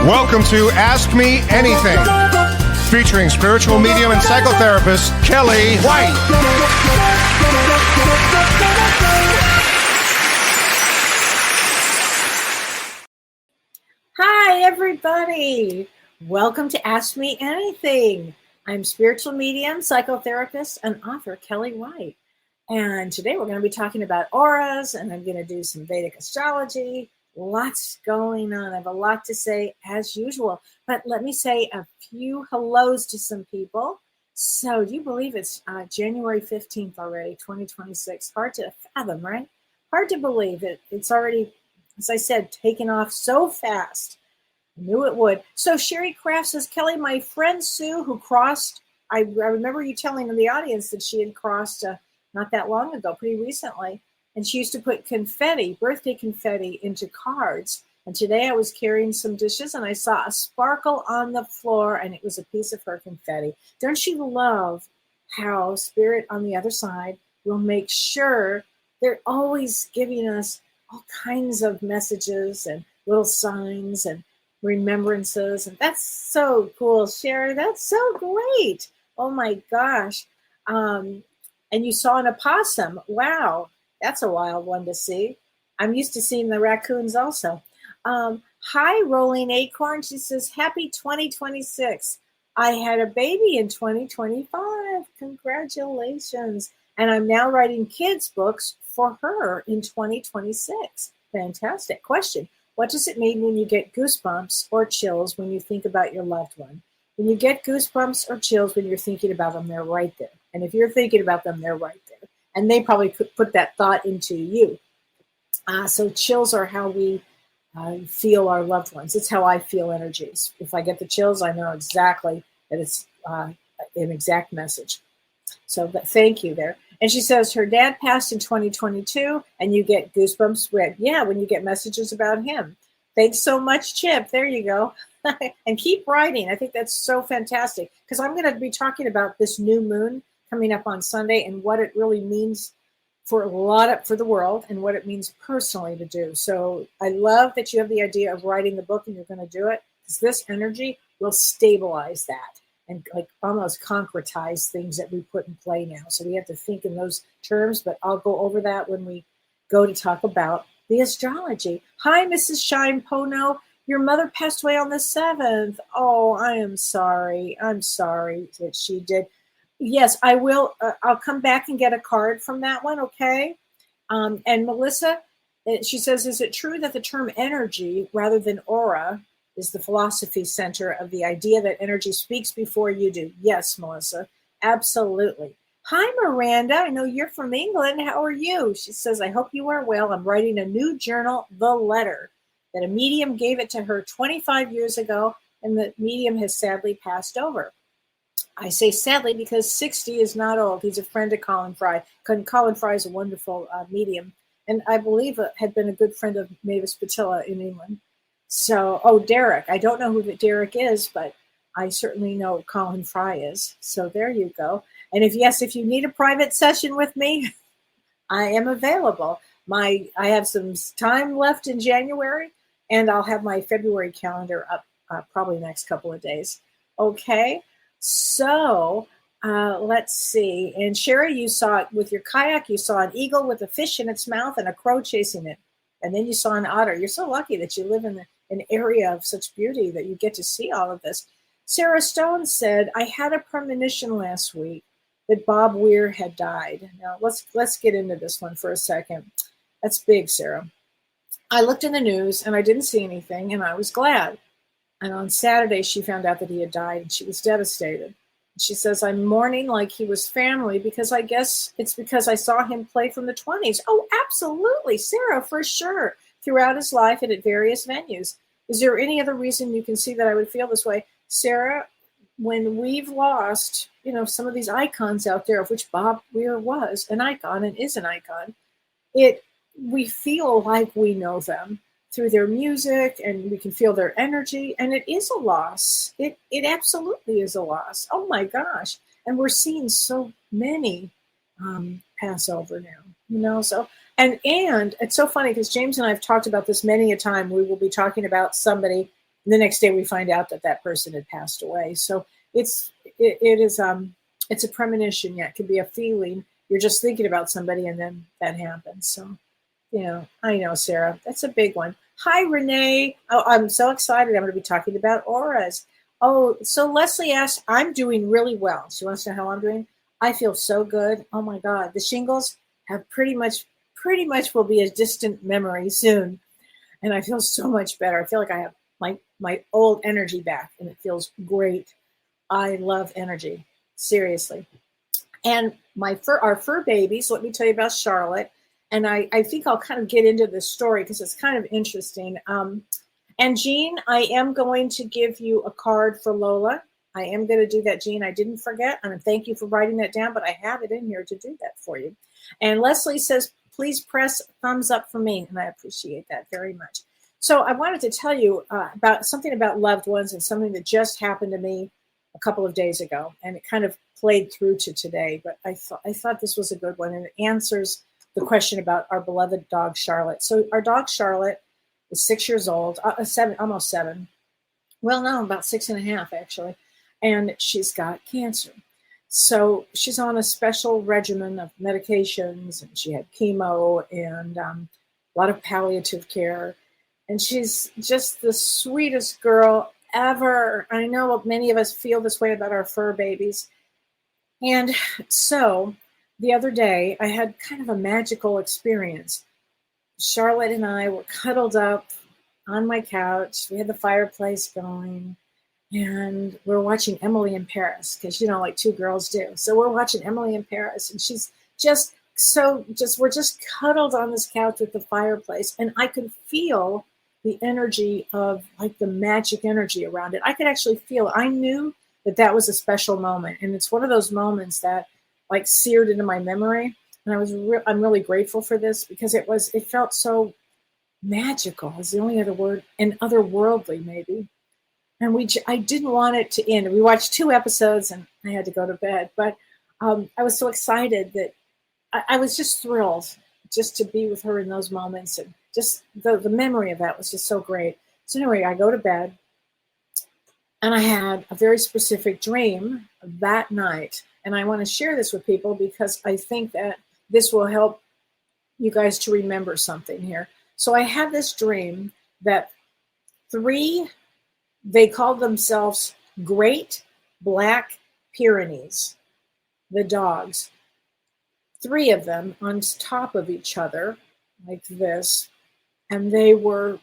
Welcome to Ask Me Anything, featuring spiritual medium and psychotherapist Kelly White. Hi, everybody. Welcome to Ask Me Anything. I'm spiritual medium, psychotherapist, and author Kelly White. And today we're going to be talking about auras, and I'm going to do some Vedic astrology. Lots going on. I have a lot to say as usual, but let me say a few hellos to some people. So do you believe it's January 15th already, 2026? Hard to fathom, right? Hard to believe it. It's already, as I said, taken off so fast. I knew it would. So Sherry Kraft says, Kelly, my friend Sue, who crossed, I remember you telling the audience that she had crossed not that long ago, pretty recently. And she used to put confetti, birthday confetti, into cards. And today I was carrying some dishes and I saw a sparkle on the floor and it was a piece of her confetti. Don't you love how Spirit on the other side will make sure they're always giving us all kinds of messages and little signs and remembrances? And that's so cool, Sherry. That's so great. Oh my gosh. And you saw an opossum. Wow. That's a wild one to see. I'm used to seeing the raccoons also. Hi, Rolling Acorn. She says, happy 2026. I had a baby in 2025. Congratulations. And I'm now writing kids' books for her in 2026. Fantastic. Question. What does it mean when you get goosebumps or chills when you think about your loved one? When you get goosebumps or chills when you're thinking about them, they're right there. And if you're thinking about them, they're right there. And they probably could put that thought into you. So chills are how we feel our loved ones. It's how I feel energies. If I get the chills, I know exactly that it's an exact message. So thank you there. And she says her dad passed in 2022 and you get goosebumps when you get messages about him. Thanks so much, Chip. There you go. And keep writing. I think that's so fantastic because I'm going to be talking about this new moon coming up on Sunday and what it really means for the world and what it means personally to do. So I love that you have the idea of writing the book and you're going to do it because this energy will stabilize that and like almost concretize things that we put in play now. So we have to think in those terms, but I'll go over that when we go to talk about the astrology. Hi, Mrs. Shine Pono. Your mother passed away on the 7th. Oh, I am sorry. I'm sorry that she did. Yes, I will. I'll come back and get a card from that one, okay? And Melissa, she says, is it true that the term energy rather than aura is the philosophy center of the idea that energy speaks before you do? Yes, Melissa, absolutely. Hi, Miranda. I know you're from England. How are you? She says, I hope you are well. I'm writing a new journal, The Letter, that a medium gave it to her 25 years ago, and the medium has sadly passed over. I say sadly because 60 is not old. He's a friend of Colin Fry. Colin Fry is a wonderful medium, and I believe had been a good friend of Mavis Patilla in England. So, Derek. I don't know who Derek is, but I certainly know Colin Fry is. So there you go. And if you need a private session with me, I am available. I have some time left in January, and I'll have my February calendar up probably the next couple of days. Okay. So let's see. And Sherry, you saw it with your kayak. You saw an eagle with a fish in its mouth and a crow chasing it. And then you saw an otter. You're so lucky that you live in an area of such beauty that you get to see all of this. Sarah Stone said, I had a premonition last week that Bob Weir had died. Now let's get into this one for a second. That's big, Sarah. I looked in the news and I didn't see anything and I was glad. And on Saturday, she found out that he had died and she was devastated. She says, I'm mourning like he was family because I guess it's because I saw him play from the 20s. Oh, absolutely, Sarah, for sure. Throughout his life and at various venues. Is there any other reason you can see that I would feel this way? Sarah, when we've lost, some of these icons out there, of which Bob Weir was an icon and is an icon, we feel like we know them through their music and we can feel their energy, and it is a loss. It absolutely is a loss. Oh my gosh. And we're seeing so many pass over now, so and it's so funny because James and I have talked about this many a time. We will be talking about somebody the next day we find out that that person had passed away. So it's a premonition. Yeah, it could be a feeling. You're just thinking about somebody and then that happens. So, I know, Sarah, that's a big one. Hi, Renee. Oh, I'm so excited. I'm going to be talking about auras. Oh, so Leslie asked, I'm doing really well. She wants to know how I'm doing. I feel so good. Oh my God. The shingles have pretty much will be a distant memory soon. And I feel so much better. I feel like I have my old energy back and it feels great. I love energy. Seriously. And our fur babies, let me tell you about Charlotte. And I think I'll kind of get into this story because it's kind of interesting. And Jean, I am going to give you a card for Lola. I am going to do that, Jean. I didn't forget. And thank you for writing that down, but I have it in here to do that for you. And Leslie says, please press thumbs up for me. And I appreciate that very much. So I wanted to tell you about something about loved ones and something that just happened to me a couple of days ago. And it kind of played through to today. But I thought this was a good one. And it answers the question about our beloved dog, Charlotte. So our dog, Charlotte, is 6 years old, almost 7. Well, no, about 6.5 actually. And she's got cancer. So she's on a special regimen of medications, and she had chemo and a lot of palliative care. And she's just the sweetest girl ever. I know many of us feel this way about our fur babies. And so the other day, I had kind of a magical experience. Charlotte and I were cuddled up on my couch. We had the fireplace going, and we're watching Emily in Paris because, like two girls do. So we're watching Emily in Paris, and she's we're just cuddled on this couch with the fireplace, and I could feel the energy of like the magic energy around it. I could actually feel it. I knew that was a special moment, and it's one of those moments that like seared into my memory. And I'm really grateful for this because it felt so magical is the only other word, and otherworldly maybe. And I didn't want it to end. We watched 2 episodes and I had to go to bed, but I was so excited that I was just thrilled just to be with her in those moments. And just the memory of that was just so great. So anyway, I go to bed and I had a very specific dream that night. And I want to share this with people because I think that this will help you guys to remember something here. So I had this dream that they called themselves Great Black Pyrenees, the dogs. 3 of them on top of each other like this. And they were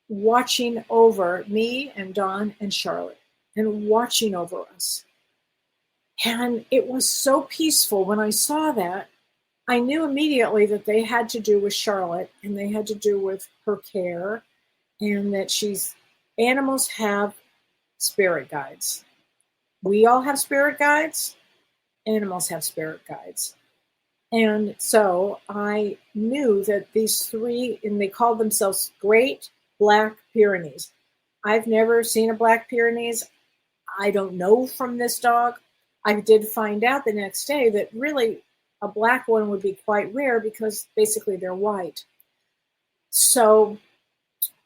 watching over me and Dawn and Charlotte and watching over us. And it was so peaceful when I saw that. I knew immediately that they had to do with Charlotte and they had to do with her care, and that animals have spirit guides. We all have spirit guides. Animals have spirit guides. And so I knew that these 3, and they called themselves Great Black Pyrenees. I've never seen a Black Pyrenees. I don't know from this dog. I did find out the next day that really a black one would be quite rare because basically they're white. So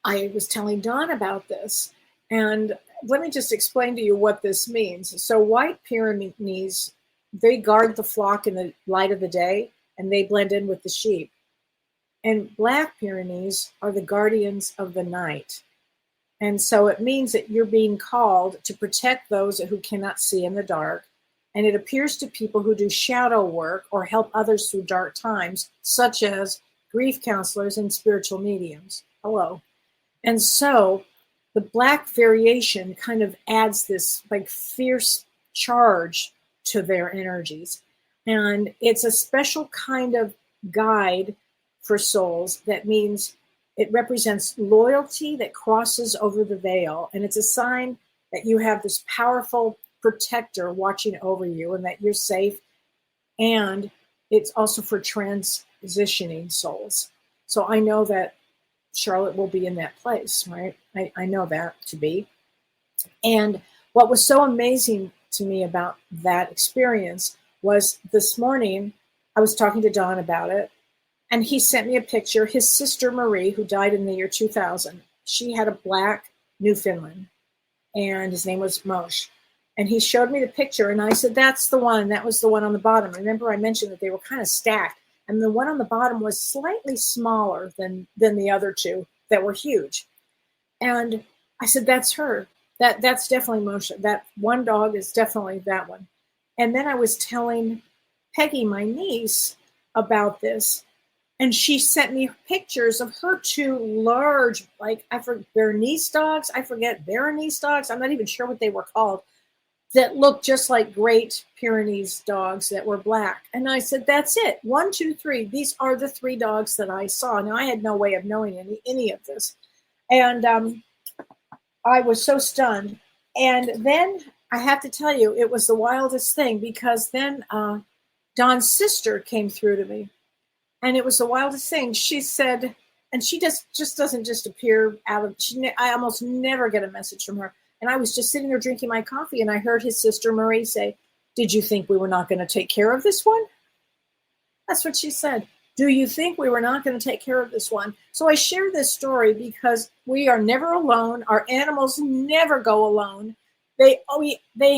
I was telling Dawn about this, and let me just explain to you what this means. So white Pyrenees, they guard the flock in the light of the day, and they blend in with the sheep. And Black Pyrenees are the guardians of the night. And so it means that you're being called to protect those who cannot see in the dark. And it appears to people who do shadow work or help others through dark times, such as grief counselors and spiritual mediums. Hello. And so the black variation kind of adds this like fierce charge to their energies. And it's a special kind of guide for souls that means it represents loyalty that crosses over the veil. And it's a sign that you have this powerful protector watching over you and that you're safe. And it's also for transitioning souls. So I know that Charlotte will be in that place, right? I know that to be. And what was so amazing to me about that experience was this morning, I was talking to Don about it, and he sent me a picture. His sister Marie, who died in the year 2000, she had a black Newfoundland, and his name was Moshe. And he showed me the picture, and I said, that's the one. That was the one on the bottom. Remember, I mentioned that they were kind of stacked, and the one on the bottom was slightly smaller than the other two that were huge. And I said, that's her. That's definitely Moshe. That one dog is definitely that one. And then I was telling Peggy, my niece, about this, and she sent me pictures of her two large, like I forget Bernese dogs. I forget Bernese dogs. I'm not even sure what they were called. That looked just like Great Pyrenees dogs that were black. And I said, that's it. 1, 2, 3. These are the 3 dogs that I saw. Now I had no way of knowing any of this, and I was so stunned. And then I have to tell you, it was the wildest thing, because then Don's sister came through to me. And it was the wildest thing. She said, and she just doesn't just appear out of, I almost never get a message from her. And I was just sitting there drinking my coffee, and I heard his sister Marie say, did you think we were not going to take care of this one? That's what she said. Do you think we were not going to take care of this one? So I share this story because we are never alone. Our animals never go alone. They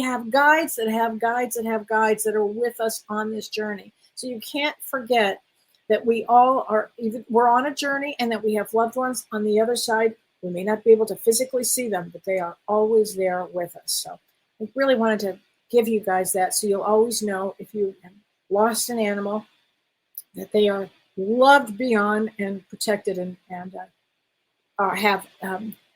have guides that have guides that have guides that are with us on this journey. So you can't forget that we all are, we're on a journey, and that we have loved ones on the other side. We may not be able to physically see them, but they are always there with us. So I really wanted to give you guys that, so you'll always know if you have lost an animal, that they are loved beyond and protected, and have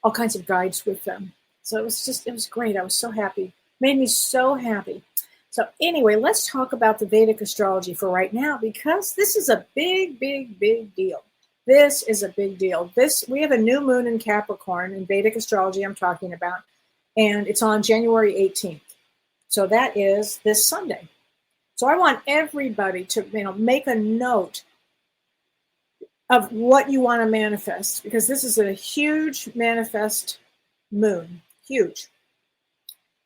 all kinds of guides with them. So it was great. I was so happy. Made me so happy. So anyway, let's talk about the Vedic astrology for right now, because this is a big, big, big deal. This is a big deal. We have a new moon in Capricorn in Vedic astrology I'm talking about, and it's on January 18th. So that is this Sunday. So I want everybody to make a note of what you want to manifest, because this is a huge manifest moon, huge.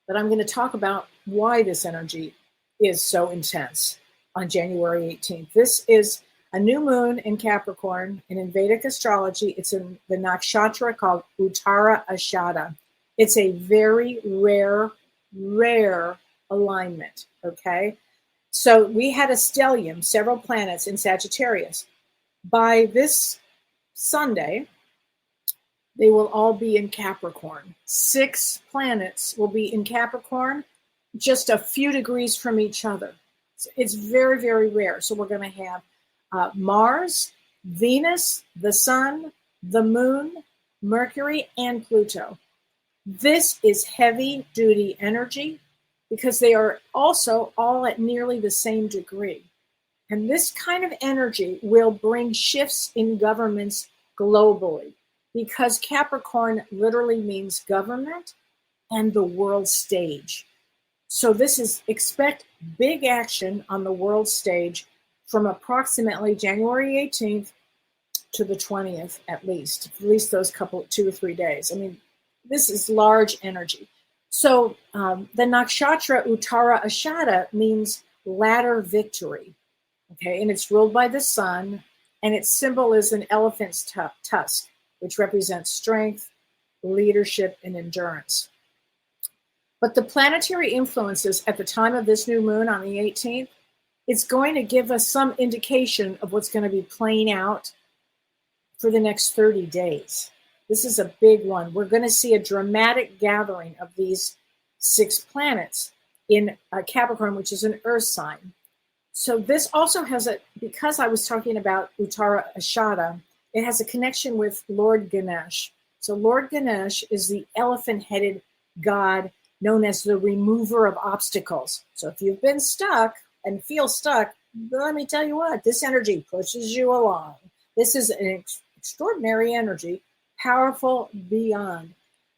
But I'm going to talk about why this energy is so intense on January 18th. This is a new moon in Capricorn, and in Vedic astrology, it's in the nakshatra called Uttara Ashada. It's a very rare alignment, okay? So we had a stellium, several planets in Sagittarius. By this Sunday, they will all be in Capricorn. 6 planets will be in Capricorn, just a few degrees from each other. It's very, very rare. So we're going to have Mars, Venus, the Sun, the Moon, Mercury, and Pluto. This is heavy-duty energy, because they are also all at nearly the same degree. And this kind of energy will bring shifts in governments globally, because Capricorn literally means government and the world stage. So expect big action on the world stage from approximately January 18th to the 20th, at least those 2 or 3 days. I mean, this is large energy. So the nakshatra Uttara Ashada means latter victory. Okay, and it's ruled by the sun, and its symbol is an elephant's tusk, which represents strength, leadership, and endurance. But the planetary influences at the time of this new moon on the 18th, it's going to give us some indication of what's going to be playing out for the next 30 days. This is a big one. We're going to see a dramatic gathering of these 6 planets in Capricorn, which is an earth sign. So this also has because I was talking about Uttara Ashada, it has a connection with Lord Ganesh. So Lord Ganesh is the elephant-headed god known as the remover of obstacles. So if you've been stuck and feel stuck, let me tell you what, this energy pushes you along. This is an extraordinary energy, powerful beyond.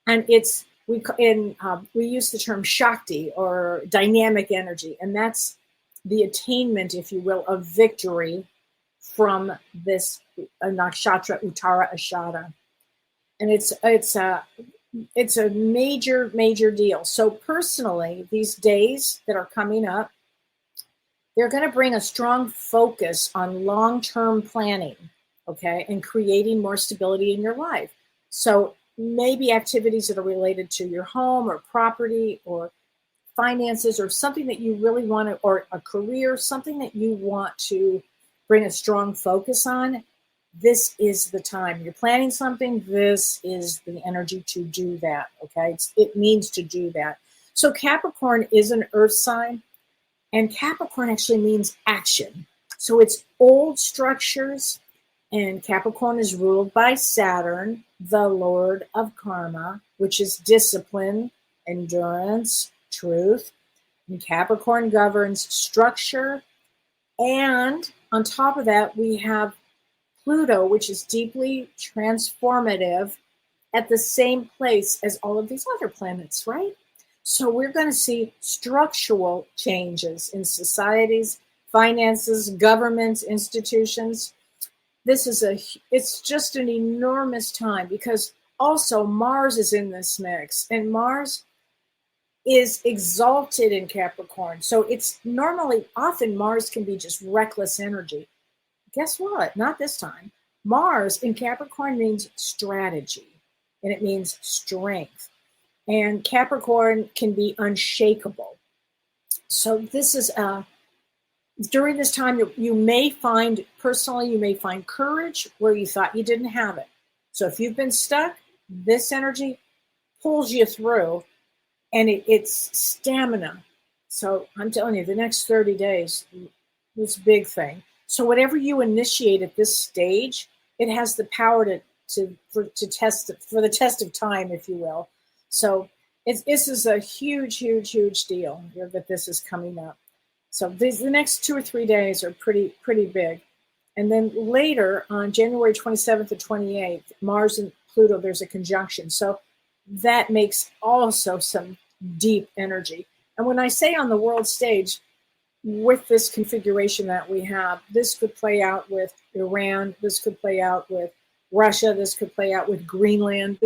And we use the term Shakti, or dynamic energy, and that's the attainment, if you will, of victory from this nakshatra Uttara Ashada. And it's a major deal. So personally, these days that are coming up, they're going to bring a strong focus on long-term planning, okay, and creating more stability in your life. So maybe activities that are related to your home or property or finances or something that you really want to, or a career, something that you want to bring a strong focus on, this is the time. You're planning something, this is the energy to do that, okay? It means to do that. So Capricorn is an earth sign, and Capricorn actually means action. So it's old structures, and Capricorn is ruled by Saturn, the Lord of Karma, which is discipline, endurance, truth. And Capricorn governs structure. And on top of that, we have Pluto, which is deeply transformative at the same place as all of these other planets, right? So we're going to see structural changes in societies, finances, governments, institutions. It's just an enormous time, because also Mars is in this mix, and Mars is exalted in Capricorn. So it's often Mars can be just reckless energy. Guess what? Not this time. Mars in Capricorn means strategy, and it means strength. And Capricorn can be unshakable. So this is during this time, you may find courage where you thought you didn't have it. So if you've been stuck, this energy pulls you through, and it's stamina. So I'm telling you, the next 30 days, this big thing. So whatever you initiate at this stage, it has the power to test it, for the test of time, if you will. So this is a huge, huge, huge deal that this is coming up. So the next 2 or 3 days are pretty big. And then later on January 27th to 28th, Mars and Pluto, there's a conjunction. So that makes also some deep energy. And when I say on the world stage, with this configuration that we have, this could play out with Iran, this could play out with Russia, this could play out with Greenland,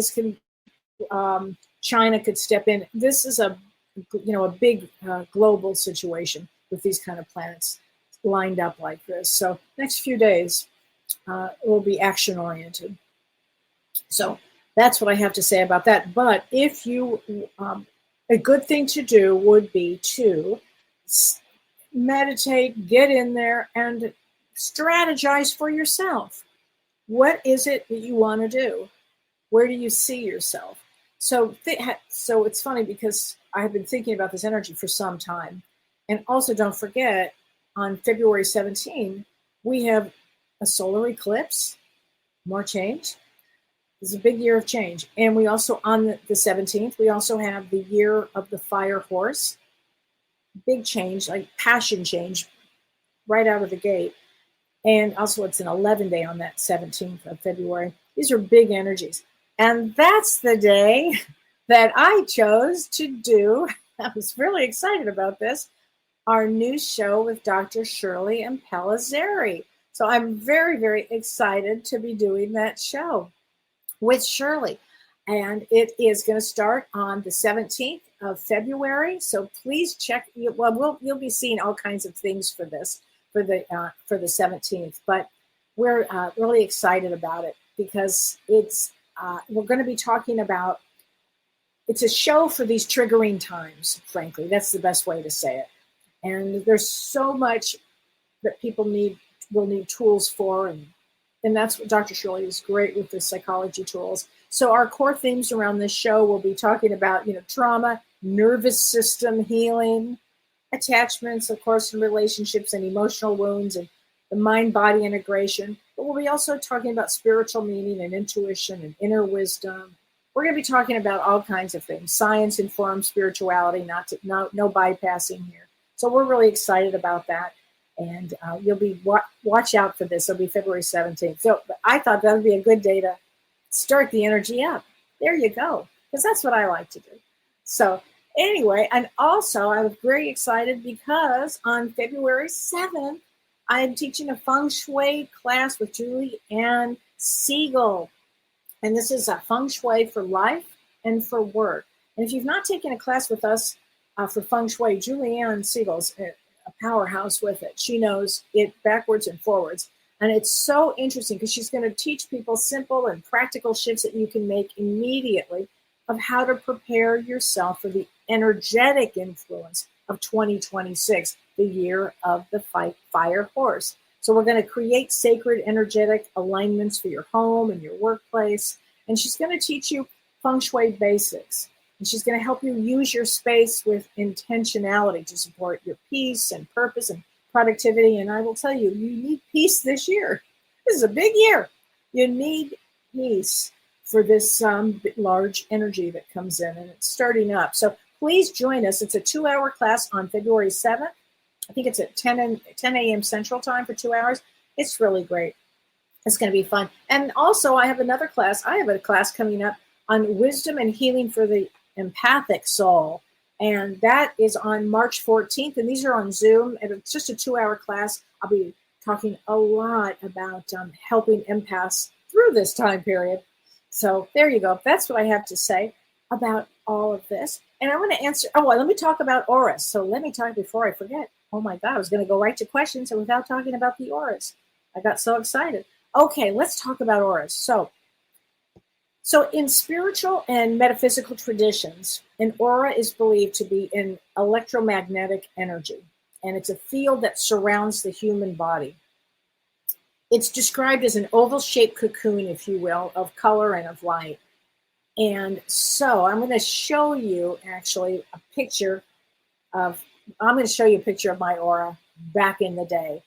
China could step in. This is a big global situation with these kind of planets lined up like this. So next few days will be action oriented. So that's what I have to say about that. But if you, a good thing to do would be to meditate, get in there, and strategize for yourself. What is it that you want to do? Where do you see yourself? So it's funny, because I have been thinking about this energy for some time. And also, don't forget, on February 17, we have a solar eclipse, more change. It's a big year of change. And we also, on the 17th, we also have the year of the fire horse. Big change, like passion change, right out of the gate. And also it's an 11 day on that 17th of February. These are big energies. And that's the day that I chose to do, I was really excited about this, our new show with Dr. Shirley and Pellizzeri. So I'm very, very excited to be doing that show with Shirley. And it is going to start on the 17th of February. So please check. You'll be seeing all kinds of things for this, for the 17th. But we're really excited about it, because we're going to be talking about, it's a show for these triggering times, frankly. That's the best way to say it. And there's so much that people will need tools for, and that's what Dr. Shirley is great with, the psychology tools. So our core themes around this show will be talking about, trauma, nervous system healing, attachments, of course, and relationships and emotional wounds, and the mind-body integration. But we'll be also talking about spiritual meaning and intuition and inner wisdom. We're going to be talking about all kinds of things, science-informed spirituality, no bypassing here. So we're really excited about that. And you'll be, watch out for this. It'll be February 17th. So I thought that would be a good day to start the energy up. There you go. Because that's what I like to do. So anyway, and also I was very excited because on February 7th, I'm teaching a feng shui class with Julie Ann Siegel. And this is a feng shui for life and for work. And if you've not taken a class with us for feng shui, Julie Ann Siegel's a powerhouse with it. She knows it backwards and forwards. And it's so interesting because she's going to teach people simple and practical shifts that you can make immediately of how to prepare yourself for the energetic influence of 2026, the year of the fire horse. So we're going to create sacred energetic alignments for your home and your workplace. And she's going to teach you feng shui basics. And she's going to help you use your space with intentionality to support your peace and purpose and productivity. And I will tell you, you need peace this year. This is a big year. You need peace for this large energy that comes in, and it's starting up. So please join us. It's a 2-hour class on February 7th. I think it's at 10 a.m. Central Time for 2 hours. It's really great. It's going to be fun. And also, I have another class. I have a class coming up on wisdom and healing for the empathic soul. And that is on March 14th. And these are on Zoom. And it's just a 2-hour class. I'll be talking a lot about helping empaths through this time period. So there you go. That's what I have to say about all of this. And I want to answer. Oh, well, let me talk about auras. So let me talk before I forget. Oh my God, I was going to go right to questions and without talking about the auras. I got so excited. Okay, let's talk about auras. So in spiritual and metaphysical traditions, an aura is believed to be an electromagnetic energy, and it's a field that surrounds the human body. It's described as an oval-shaped cocoon, if you will, of color and of light. And so I'm going to show you actually a picture of my aura back in the day.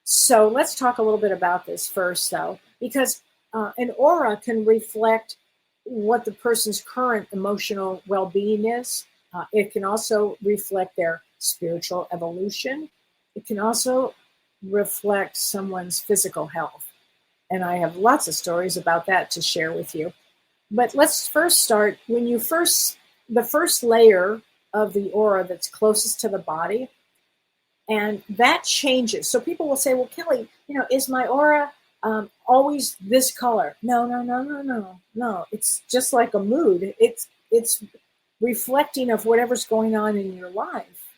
So let's talk a little bit about this first, though, because an aura can reflect what the person's current emotional well-being is. It can also reflect their spiritual evolution. It can also reflect someone's physical health. And I have lots of stories about that to share with you. But let's first start the first layer of the aura that's closest to the body, and that changes. So people will say, well, Kelly, is my aura always this color? No. It's just like a mood. It's reflecting of whatever's going on in your life,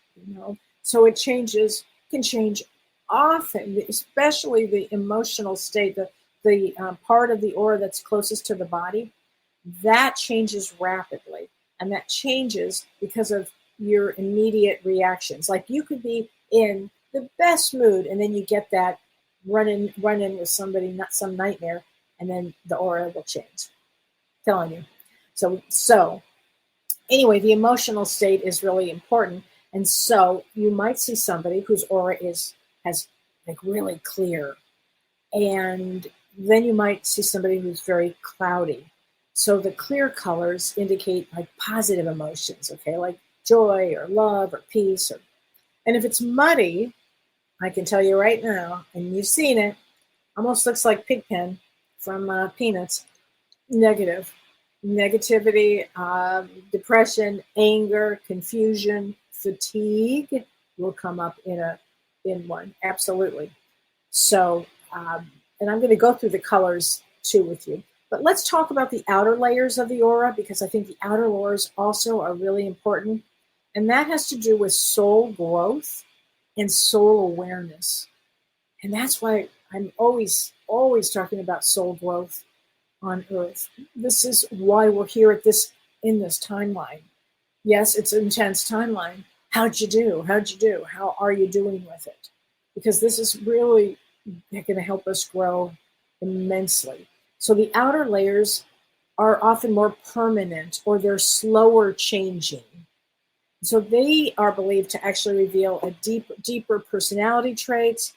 So it can change often, especially the emotional state, the part of the aura that's closest to the body, that changes rapidly. And that changes because of your immediate reactions. Like you could be in the best mood and then you get that run in with somebody, not some nightmare, and then the aura will change. I'm telling you. So anyway, the emotional state is really important. And so you might see somebody whose aura has like really clear. And then you might see somebody who's very cloudy. So the clear colors indicate like positive emotions, okay, like joy or love or peace. And if it's muddy, I can tell you right now, and you've seen it, almost looks like Pigpen from Peanuts, negativity, depression, anger, confusion, fatigue will come up in one, absolutely. So, and I'm going to go through the colors too with you. But let's talk about the outer layers of the aura, because I think the outer layers also are really important. And that has to do with soul growth and soul awareness. And that's why I'm always talking about soul growth on Earth. This is why we're here in this timeline. Yes, it's an intense timeline. How'd you do? How are you doing with it? Because this is really going to help us grow immensely. So the outer layers are often more permanent, or they're slower changing. So they are believed to actually reveal a deeper personality traits,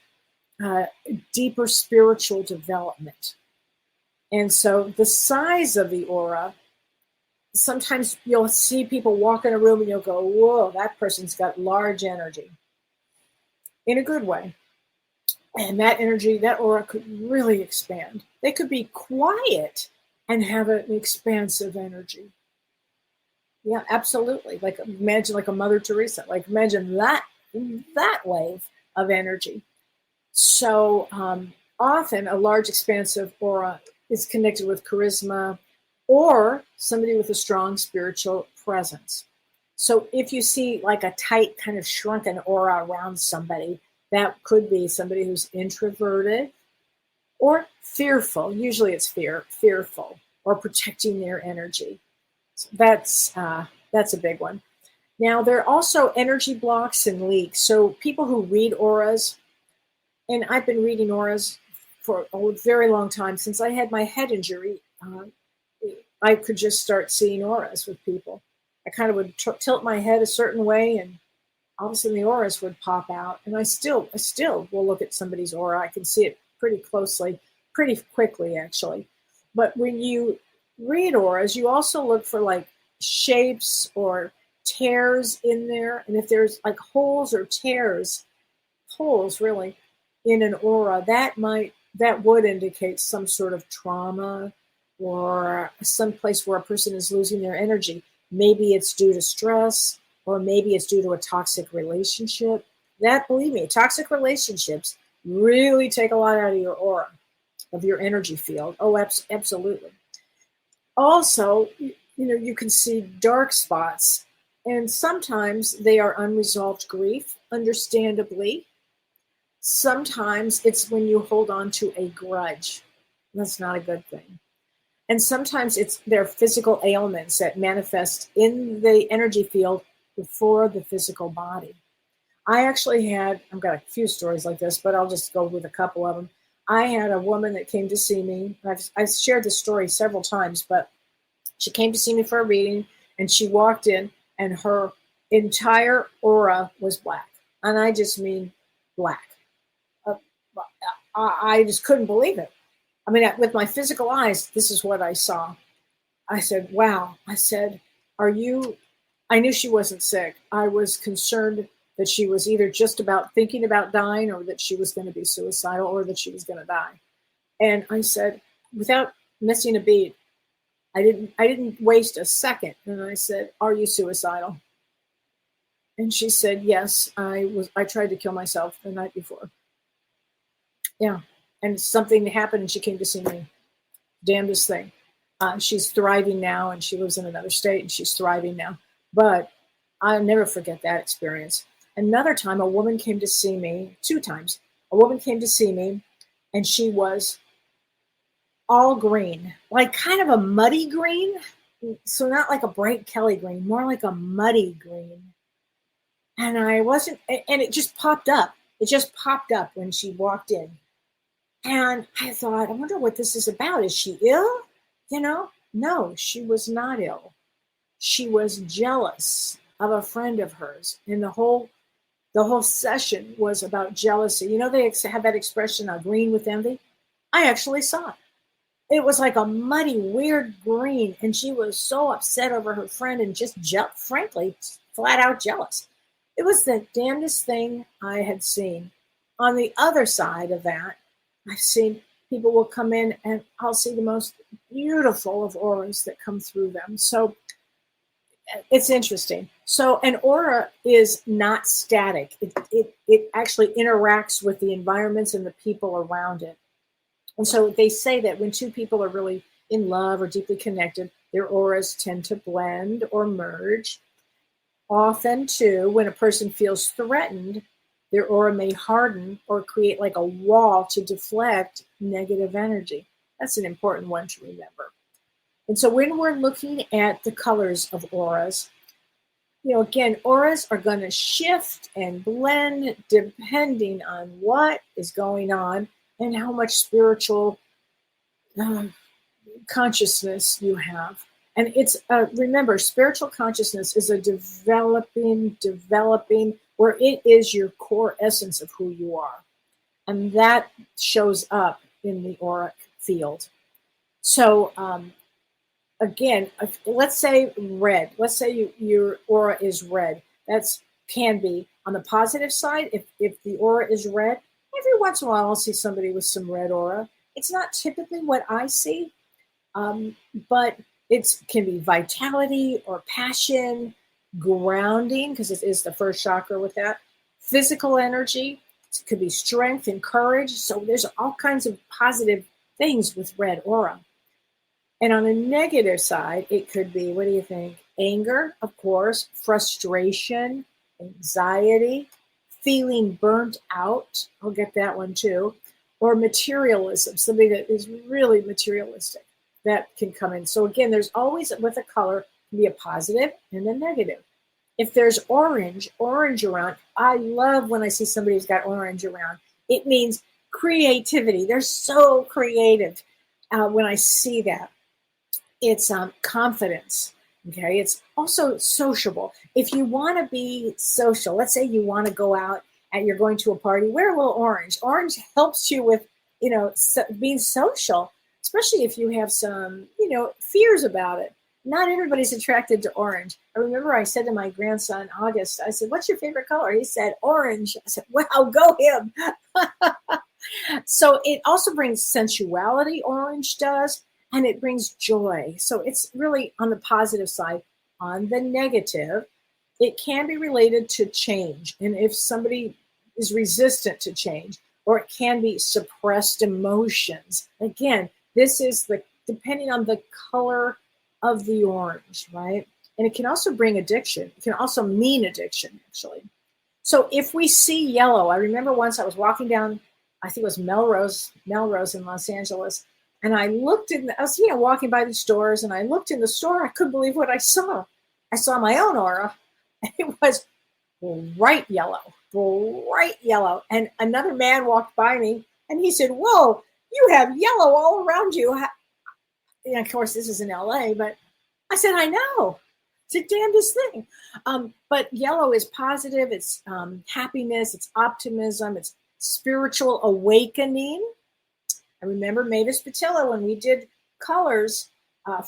deeper spiritual development. And so the size of the aura, sometimes you'll see people walk in a room and you'll go, whoa, that person's got large energy. In a good way. And that energy, that aura could really expand. They could be quiet and have an expansive energy. Yeah, absolutely. Like imagine like a Mother Teresa. Like imagine that wave of energy. So often a large expansive aura is connected with charisma or somebody with a strong spiritual presence. So if you see like a tight kind of shrunken aura around somebody, that could be somebody who's introverted, or fearful. Usually it's fearful, or protecting their energy. That's a big one. Now, there are also energy blocks and leaks. So people who read auras, and I've been reading auras for a very long time. Since I had my head injury, I could just start seeing auras with people. I kind of would tilt my head a certain way, and all of a sudden the auras would pop out. And I still will look at somebody's aura. I can see it pretty closely, pretty quickly, actually. But when you read auras, you also look for like shapes or tears in there. And if there's like holes or tears, holes really, in an aura, that would indicate some sort of trauma or some place where a person is losing their energy. Maybe it's due to stress, or maybe it's due to a toxic relationship. That, believe me, toxic relationships really take a lot out of your aura, of your energy field. Oh, absolutely. Also, you can see dark spots, and sometimes they are unresolved grief, understandably. Sometimes it's when you hold on to a grudge. That's not a good thing. And sometimes it's their physical ailments that manifest in the energy field before the physical body. I've got a few stories like this, but I'll just go with a couple of them. I had a woman that came to see me. I've shared this story several times, but she came to see me for a reading, and she walked in, and her entire aura was black. And I just mean black. Uh, I just couldn't believe it. I mean, with my physical eyes, this is what I saw. I said, wow. I said, are you? I knew she wasn't sick. I was concerned that she was either just about thinking about dying, or that she was going to be suicidal, or that she was going to die. And I said, without missing a beat, I didn't waste a second. And I said, are you suicidal? And she said, yes, I tried to kill myself the night before. Yeah. And something happened, and she came to see me. Damnedest thing. She's thriving now, and she lives in another state, and she's thriving now. But I'll never forget that experience. Another time, a woman came to see me, 2 times. A woman came to see me, and she was all green, like kind of a muddy green. So not like a bright Kelly green, more like a muddy green. And it just popped up. It just popped up when she walked in. And I thought, I wonder what this is about. Is she ill? No, she was not ill. She was jealous of a friend of hers. And the whole session was about jealousy. They have that expression, green with envy. I actually saw it. It was like a muddy, weird green. And she was so upset over her friend, and just, frankly, flat out jealous. It was the damnedest thing I had seen. On the other side of that, I've seen people will come in, and I'll see the most beautiful of auras that come through them. So it's interesting. So an aura is not static. It actually interacts with the environments and the people around it. And so they say that when 2 people are really in love or deeply connected, their auras tend to blend or merge. Often, too, when a person feels threatened, their aura may harden or create like a wall to deflect negative energy. That's an important one to remember. And so when we're looking at the colors of auras, again, auras are going to shift and blend depending on what is going on and how much spiritual consciousness you have. And it's, remember, spiritual consciousness is a developing, where it is your core essence of who you are. And that shows up in the auric field. So, again, let's say red. Let's say your aura is red. That's can be on the positive side. If the aura is red, every once in a while I'll see somebody with some red aura. It's not typically what I see, but it can be vitality or passion, grounding, because it is the first chakra with that. Physical energy. It could be strength and courage. So there's all kinds of positive things with red aura. And on the negative side, it could be, what do you think? Anger, of course, frustration, anxiety, feeling burnt out. I'll get that one too. or materialism, somebody that is really materialistic, that can come in. So again, there's always with a color can be a positive and a negative. If there's orange around, I love when I see somebody who's got orange around. It means creativity. They're so creative when I see that. It's confidence. Okay, it's also sociable. If you want to be social, let's say you want to go out and you're going to a party, wear a little orange. Orange helps you with, being social, especially if you have some, fears about it. Not everybody's attracted to orange. I remember I said to my grandson, August, I said, "What's your favorite color?" He said, "Orange." I said, "Wow, go him." So it also brings sensuality, orange does, and it brings joy. So it's really on the positive side. On the negative, it can be related to change. And if somebody is resistant to change, or it can be suppressed emotions. Again, this is depending on the color of the orange, right? And it can also bring addiction. It can also mean addiction, actually. So if we see yellow, I remember once I was walking down, I think it was Melrose in Los Angeles, and I looked I was, walking by the stores, and I looked in the store. I couldn't believe what I saw. I saw my own aura, and it was bright yellow. And another man walked by me, and he said, "Whoa, you have yellow all around you." And of course, this is in LA, but I said, "I know. It's the damnedest thing." But yellow is positive. It's happiness. It's optimism. It's spiritual awakening. I remember Mavis Patilla, when we did colors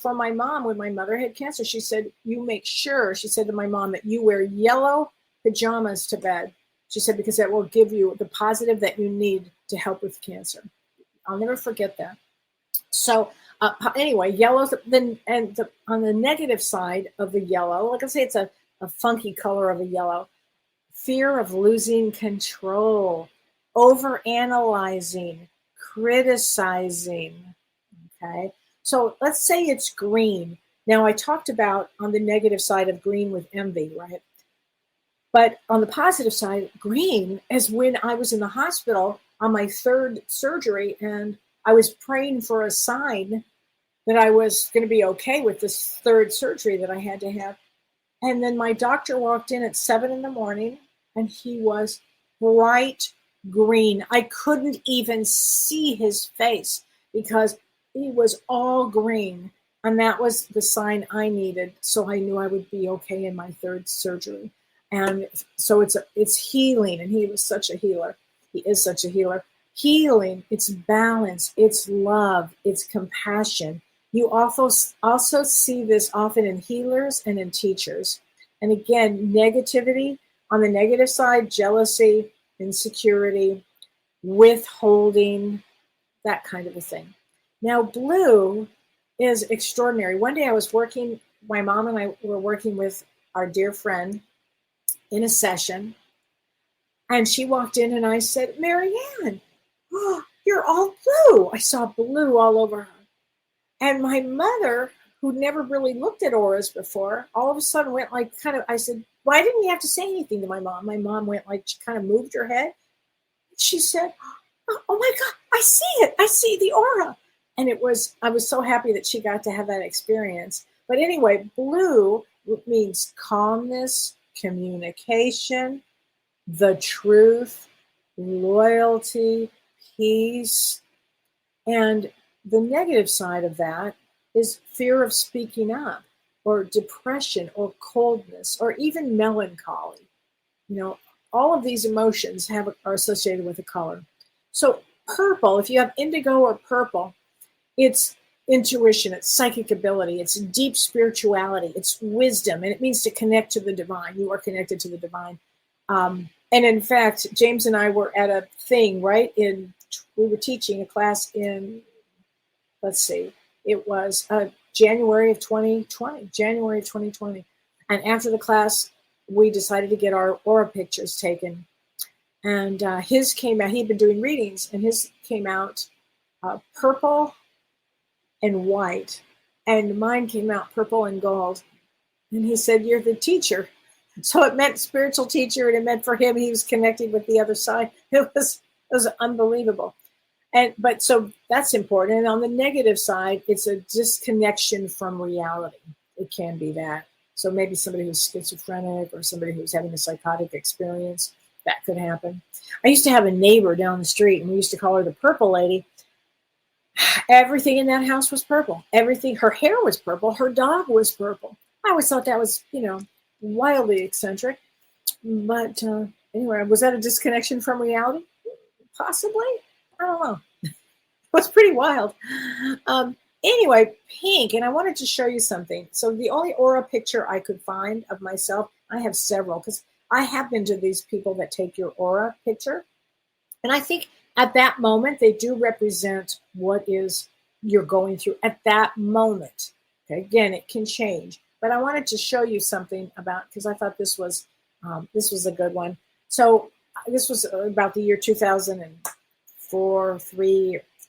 for my mom, when my mother had cancer, she said, "You make sure," she said to my mom, "that you wear yellow pajamas to bed." She said, "because that will give you the positive that you need to help with cancer." I'll never forget that. So anyway, yellow's on the negative side of the yellow, like I say, it's a funky color of a yellow. Fear of losing control, over analyzing, criticizing. Okay, so let's say it's green. Now I talked about on the negative side of green with envy, right? But on the positive side, green is when I was in the hospital on my third surgery, and I was praying for a sign that I was going to be okay with this third surgery that I had to have. And then my doctor walked in at 7 a.m, and he was bright green. I couldn't even see his face because he was all green. And that was the sign I needed. So I knew I would be okay in my third surgery. And so it's healing. And he was such a healer. He is such a healer. Healing, it's balance, it's love, it's compassion. You also see this often in healers and in teachers. And again, negativity, on the negative side, jealousy, insecurity, withholding, that kind of a thing. Now, blue is extraordinary. One day I was working, my mom and I were working with our dear friend in a session, and she walked in and I said, "Marianne, oh, you're all blue." I saw blue all over her. And my mother, who never really looked at auras before, all of a sudden went like I said, "Why didn't you have to say anything to my mom?" My mom went like, she kind of moved her head. She said, "Oh my God, I see it. I see the aura." And I was so happy that she got to have that experience. But anyway, blue means calmness, communication, the truth, loyalty, peace. And the negative side of that is fear of speaking up, or depression, or coldness, or even melancholy. All of these emotions are associated with a color. So purple, if you have indigo or purple, it's intuition, it's psychic ability, it's deep spirituality, it's wisdom, and it means to connect to the divine. You are connected to the divine. And in fact, James and I were at a thing, right? We were teaching a class in, let's see, it was January of 2020. And after the class, we decided to get our aura pictures taken. And his came out, he'd been doing readings, and his came out purple and white. And mine came out purple and gold. And he said, "You're the teacher." So it meant spiritual teacher, and it meant for him, he was connecting with the other side. It was unbelievable. But so that's important. And on the negative side, it's a disconnection from reality. It can be that. So maybe somebody who's schizophrenic or somebody who's having a psychotic experience, that could happen. I used to have a neighbor down the street, and we used to call her the purple lady. Everything in that house was purple. Everything, her hair was purple. Her dog was purple. I always thought that was, wildly eccentric. But anyway, was that a disconnection from reality? Possibly. I don't know. It was pretty wild. Anyway, pink, and I wanted to show you something. So the only aura picture I could find of myself, I have several, because I have been to these people that take your aura picture. And I think at that moment, they do represent what is you're going through at that moment. Okay, again, it can change. But I wanted to show you something about, because I thought this was a good one. So this was about the year 2004,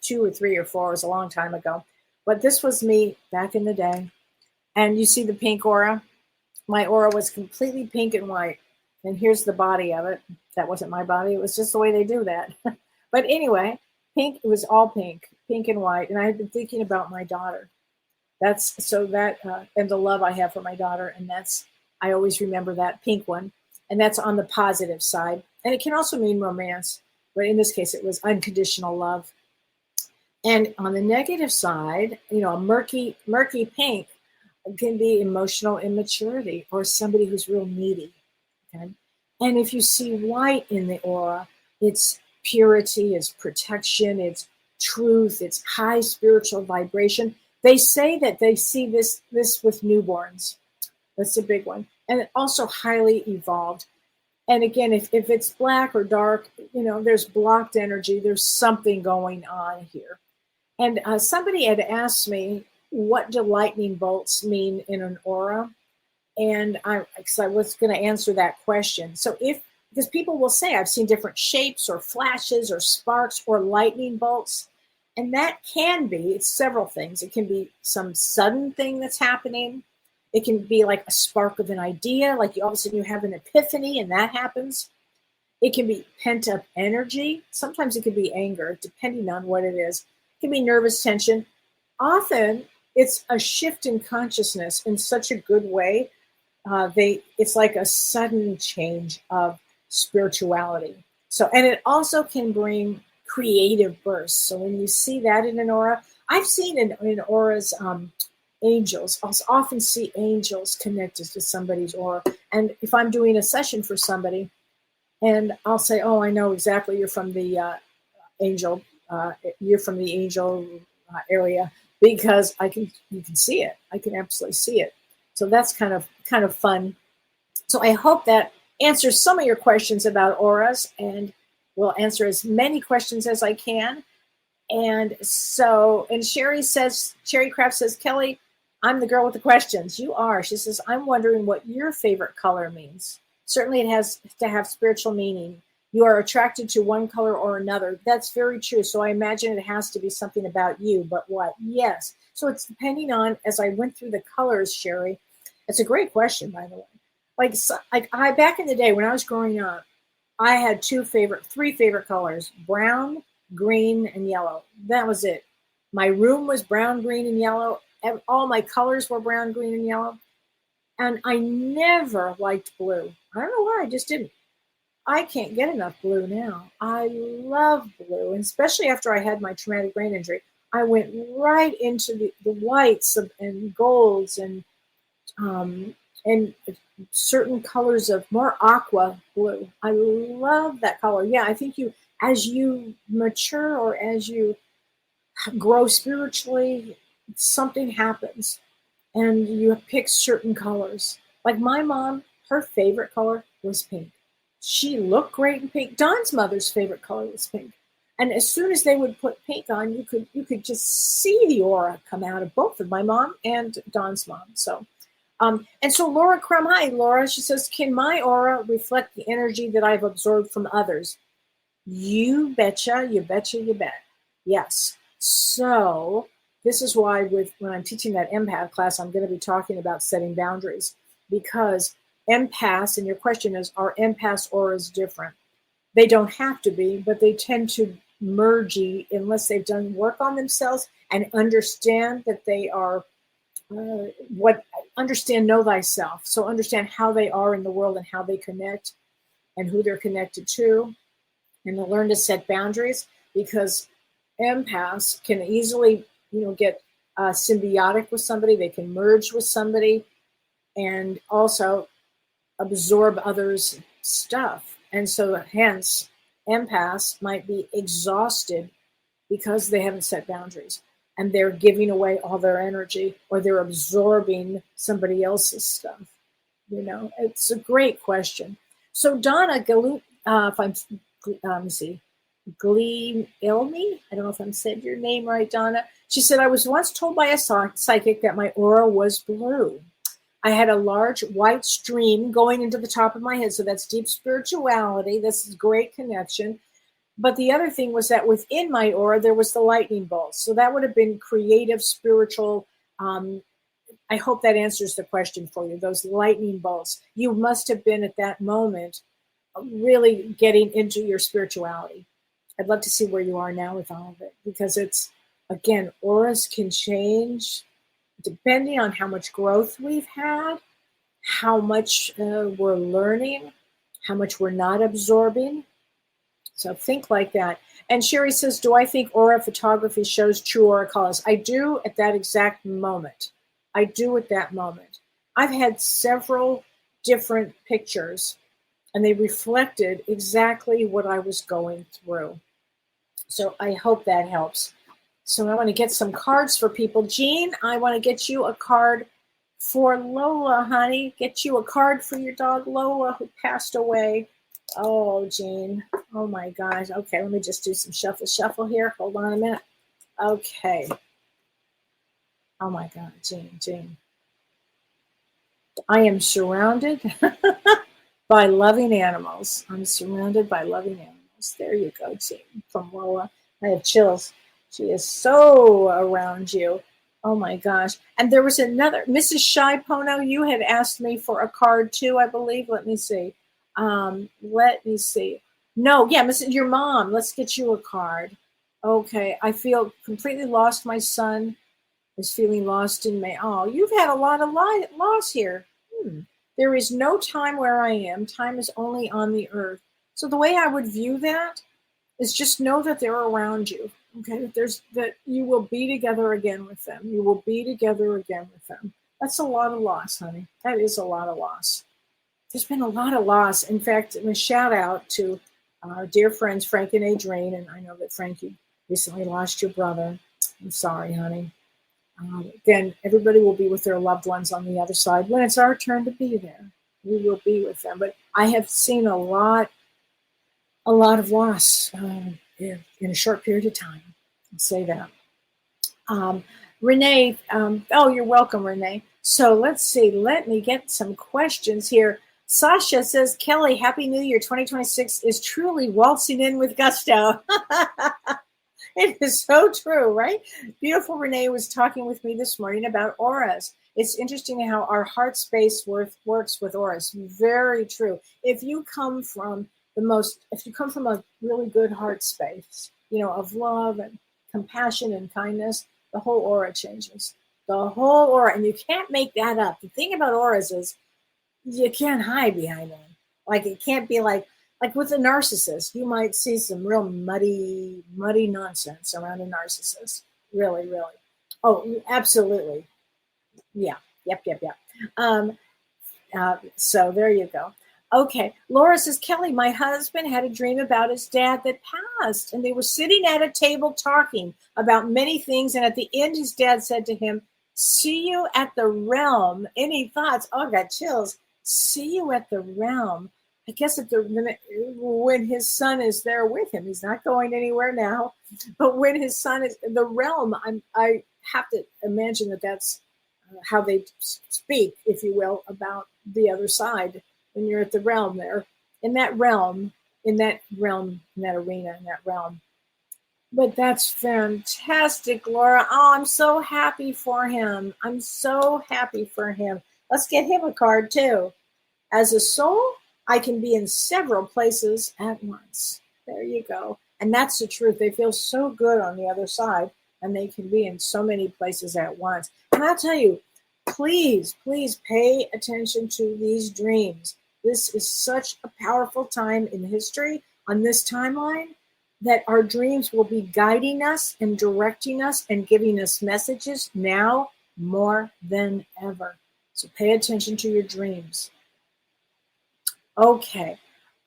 2 or 3 or 4. It was a long time ago. But this was me back in the day. And you see the pink aura? My aura was completely pink and white. And here's the body of it. That wasn't my body. It was just the way they do that. But anyway, pink, it was all pink and white. And I had been thinking about my daughter. And the love I have for my daughter. And I always remember that pink one. And that's on the positive side. And it can also mean romance. But in this case, it was unconditional love. And on the negative side, a murky pink can be emotional immaturity or somebody who's real needy. Okay? And if you see white in the aura, it's purity, it's protection, it's truth, it's high spiritual vibration. They say that they see this with newborns. That's a big one. And also highly evolved. And again, if it's black or dark, there's blocked energy. There's something going on here. And somebody had asked me, what do lightning bolts mean in an aura? And I was going to answer that question. So because people will say, I've seen different shapes or flashes or sparks or lightning bolts. And that can be, it's several things. It can be some sudden thing that's happening. It can be like a spark of an idea, like all of a sudden you have an epiphany and that happens. It can be pent up energy. Sometimes it can be anger, depending on what it is. It can be nervous tension. Often it's a shift in consciousness in such a good way. It's like a sudden change of spirituality. So, and it also can bring creative bursts. So when you see that in an aura, I've seen in auras, angels. I'll often see angels connected to somebody's aura. And if I'm doing a session for somebody, and I'll say, "Oh, I know exactly. You're from the angel. You're from the angel area," because you can see it. I can absolutely see it. So that's kind of fun. So I hope that answers some of your questions about auras, and will answer as many questions as I can. And Sherry Craft says, Kelly, I'm the girl with the questions. You are. She says, I'm wondering what your favorite color means. Certainly it has to have spiritual meaning. You are attracted to one color or another. That's very true. So I imagine it has to be something about you, but what? Yes. So it's depending on, as I went through the colors, Sherry, it's a great question, by the way. Like I back in the day when I was growing up, I had three favorite colors: brown, green, and yellow. That was it. My room was brown, green, and yellow. All my colors were brown, green, and yellow. And I never liked blue. I don't know why, I just didn't. I can't get enough blue now. I love blue, and especially after I had my traumatic brain injury. I went right into the whites and golds and certain colors of more aqua blue. I love that color. Yeah, I think as you mature or as you grow spiritually, something happens and you pick certain colors. Like my mom, her favorite color was pink. She looked great in pink. Dawn's mother's favorite color was pink. And as soon as they would put pink on, you could just see the aura come out of both of my mom and Dawn's mom. So and so Laura Crum, hi Laura, she says, can my aura reflect the energy that I've absorbed from others? You betcha, you betcha, you bet. Yes. So this is why when I'm teaching that empath class, I'm going to be talking about setting boundaries, because empaths, and your question is, are empaths auras different? They don't have to be, but they tend to mergy unless they've done work on themselves and understand that they are know thyself. So understand how they are in the world and how they connect and who they're connected to, and to learn to set boundaries, because empaths can easily, get symbiotic with somebody. They can merge with somebody and also absorb others' stuff. And so hence empaths might be exhausted because they haven't set boundaries and they're giving away all their energy, or they're absorbing somebody else's stuff. It's a great question. So Donna if I'm let me see, Glee Ilmi, I don't know if I'm said your name right, Donna. She said, I was once told by a psychic that my aura was blue. I had a large white stream going into the top of my head. So that's deep spirituality. This is great connection. But the other thing was that within my aura, there was the lightning bolt. So that would have been creative, spiritual. I hope that answers the question for you. Those lightning bolts. You must have been at that moment really getting into your spirituality. I'd love to see where you are now with all of it, because it's, again, auras can change depending on how much growth we've had, how much we're learning, how much we're not absorbing. So think like that. And Sherry says, do I think aura photography shows true aura colors? I do at that exact moment. I do at that moment. I've had several different pictures and they reflected exactly what I was going through. So I hope that helps. So I want to get some cards for people. Jean, I want to get you a card for Lola, honey. Get you a card for your dog Lola, who passed away. Oh, Jean. Oh, my gosh. Okay, let me just do some shuffle here. Hold on a minute. Okay. Oh, my God, Jean. I am surrounded by loving animals. I'm surrounded by loving animals. There you go, Jean, from Lola. I have chills. She is so around you. Oh, my gosh. And there was another. Mrs. Shy Pono, you had asked me for a card, too, I believe. Let me see. No, yeah, your mom. Let's get you a card. Okay. I feel completely lost. My son is feeling lost in May. Oh, you've had a lot of loss here. There is no time where I am. Time is only on the earth. So the way I would view that is just know that they're around you. Okay, that you will be together again with them. You will be together again with them. That's a lot of loss, honey. That is a lot of loss. There's been a lot of loss. In fact, a shout out to our dear friends Frank and Adrienne. And I know that Frank, you recently lost your brother. I'm sorry, honey. Again, everybody will be with their loved ones on the other side. When it's our turn to be there, we will be with them. But I have seen a lot of loss in a short period of time. I'll say that. Renee, you're welcome, Renee. So let's see. Let me get some questions here. Sasha says, Kelly, Happy New Year 2026 is truly waltzing in with gusto. It is so true, right? Beautiful Renee was talking with me this morning about auras. It's interesting how our heart space works with auras. Very true. If you come from a really good heart space, of love and compassion and kindness, the whole aura changes. The whole aura, and you can't make that up. The thing about auras is you can't hide behind them. Like it can't be like with a narcissist, you might see some real muddy nonsense around a narcissist. Really, really. Oh, absolutely. Yeah. Yep. So there you go. Okay. Laura says, Kelly, my husband had a dream about his dad that passed, and they were sitting at a table talking about many things. And at the end, his dad said to him, see you at the realm. Any thoughts? Oh, I got chills. See you at the realm. I guess when his son is there with him, he's not going anywhere now. But when his son is in the realm, I have to imagine that that's how they speak, if you will, about the other side. When you're at the realm there, in that arena, in that realm. But that's fantastic, Laura. Oh, I'm so happy for him. Let's get him a card too. As a soul, I can be in several places at once. There you go. And that's the truth. They feel so good on the other side, and they can be in so many places at once. And I'll tell you, please, please pay attention to these dreams. This is such a powerful time in history on this timeline that our dreams will be guiding us and directing us and giving us messages now more than ever. So pay attention to your dreams. Okay.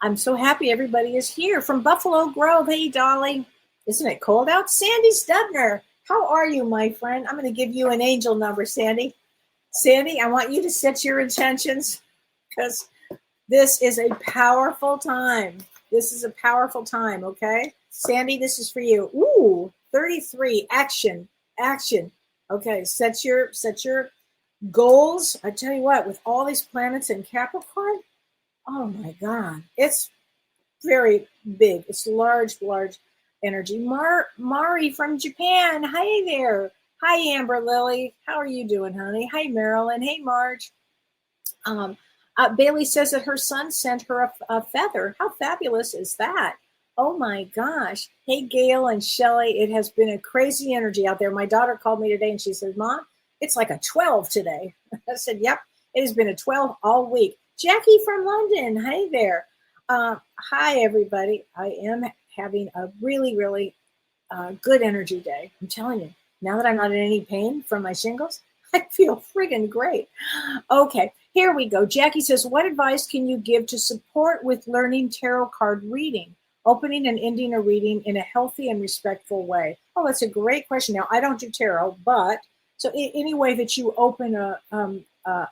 I'm so happy everybody is here from Buffalo Grove. Hey, Dolly. Isn't it cold out? Sandy Stubner. How are you, my friend? I'm going to give you an angel number, Sandy. Sandy, I want you to set your intentions because this is a powerful time. This is a powerful time, okay? Sandy, this is for you. Ooh, 33. Action. Okay, set your goals. I tell you what, with all these planets in Capricorn, oh my God, it's very big. It's large energy. Mari from Japan. Hi there. Hi, Amber Lily. How are you doing, honey? Hi, Marilyn. Hey, Marge. Bailey says that her son sent her a feather. How fabulous is that? Oh my gosh. Hey, Gail and Shelly, it has been a crazy energy out there. My daughter called me today and she said, Mom, it's like a 12 today. I said, yep, it has been a 12 all week. Jackie from London. Hey there. Hi, everybody. I am having a really, really good energy day. I'm telling you, now that I'm not in any pain from my shingles, I feel friggin' great. Okay, here we go. Jackie says, what advice can you give to support with learning tarot card reading, opening and ending a reading in a healthy and respectful way? Oh, that's a great question. Now, I don't do tarot, but so any way that you open a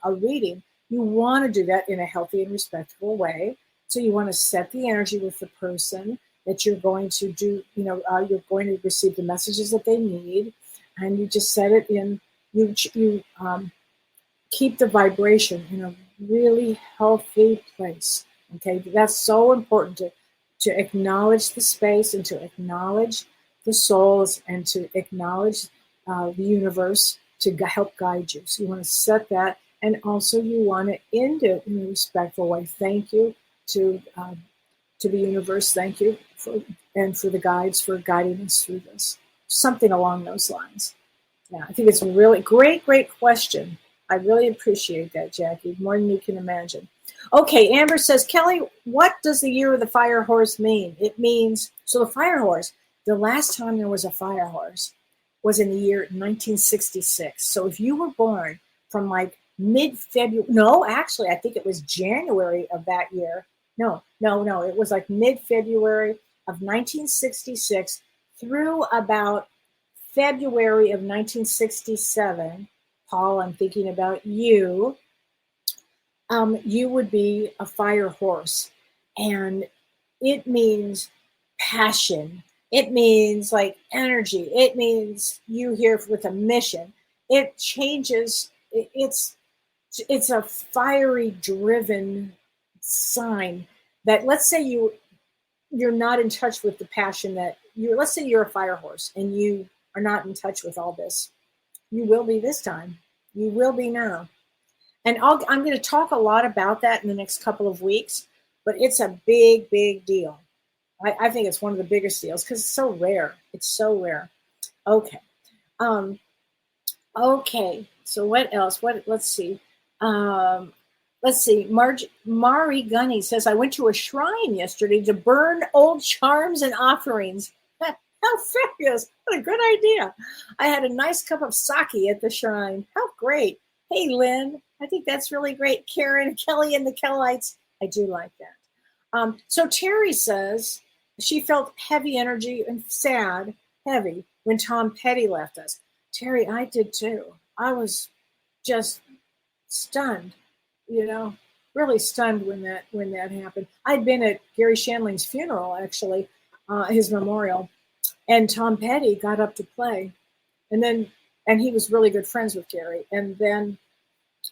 reading, you want to do that in a healthy and respectful way. So you want to set the energy with the person that you're going to do, you're going to receive the messages that they need, and you just set it in, you keep the vibration in a really healthy place. Okay, that's so important to acknowledge the space and to acknowledge the souls and to acknowledge the universe to help guide you. So you want to set that, and also you want to end it in a respectful way. Thank you to the universe. Thank you for the guides for guiding us through this. Something along those lines. Yeah, I think it's a really great question. I really appreciate that, Jackie, more than you can imagine. Okay, Amber says, Kelly, what does the year of the fire horse mean? It means, so the fire horse, the last time there was a fire horse was in the year 1966. So if you were born from like mid-February, no, actually, I think it was January of that year. No, it was like mid-February of 1966 through about February of 1967. Paul, I'm thinking about you. You would be a fire horse, and it means passion. It means like energy. It means you here with a mission. It changes. It's a fiery driven sign that, let's say you're not in touch with the passion that let's say you're a fire horse and you are not in touch with all this. You will be this time. You will be now. And I'm going to talk a lot about that in the next couple of weeks, but it's a big deal. I think it's one of the biggest deals because it's so rare. It's so rare. Okay. Okay. So what else? Let's see. Mari Gunny says, I went to a shrine yesterday to burn old charms and offerings. How fabulous. What a good idea. I had a nice cup of sake at the shrine. How great. Hey, Lynn. I think that's really great. Karen, Kelly, and the Kellites. I do like that. So Terry says she felt heavy energy and sad, heavy, when Tom Petty left us. Terry, I did too. I was just stunned, really stunned when that happened. I'd been at Gary Shandling's funeral, actually, his memorial, and Tom Petty got up to play, and he was really good friends with Gary, and then,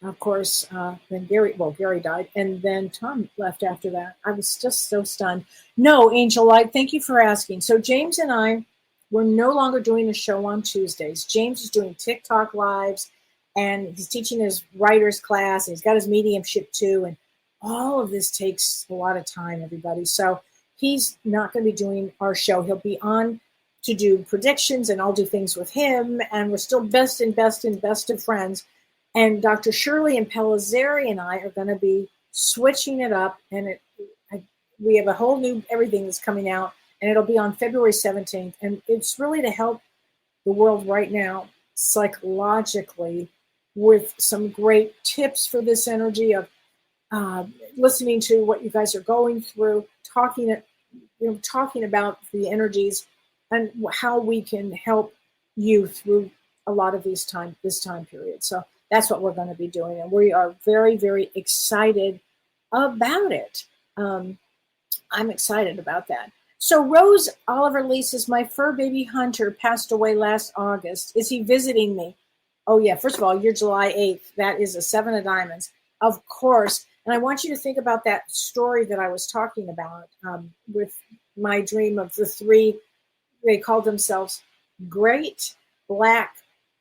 of course, then Gary died, and then Tom left after that. I was just so stunned. No, Angel Light, thank you for asking. So James and I, we're no longer doing a show on Tuesdays. James is doing TikTok lives, and he's teaching his writer's class, and he's got his mediumship too, and all of this takes a lot of time, everybody. So he's not going to be doing our show. He'll be on to do predictions, and I'll do things with him. And we're still best of friends. And Dr. Shirley and Pellizzeri and I are going to be switching it up. And we have a whole new everything that's coming out. And it'll be on February 17th. And it's really to help the world right now psychologically with some great tips for this energy of listening to what you guys are going through, talking about the energies and how we can help you through a lot of this time period. So that's what we're going to be doing, and we are very, very excited about it. I'm excited about that. So Rose Oliver Lee says, my fur baby Hunter passed away last August. Is he visiting me? Oh yeah, first of all, you're July 8th. That is a 7 of diamonds, of course. And I want you to think about that story that I was talking about with my dream of the 3, they called themselves Great Black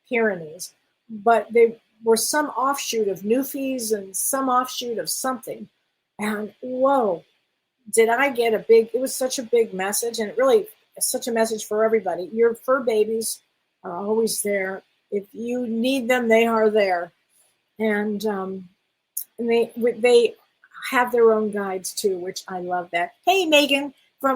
Pyrenees, but they were some offshoot of Newfies and some offshoot of something. And whoa, did I get it was such a big message, and it really is such a message for everybody. Your fur babies are always there. If you need them, they are there. And they have their own guides too, which I love that. Hey, Megan,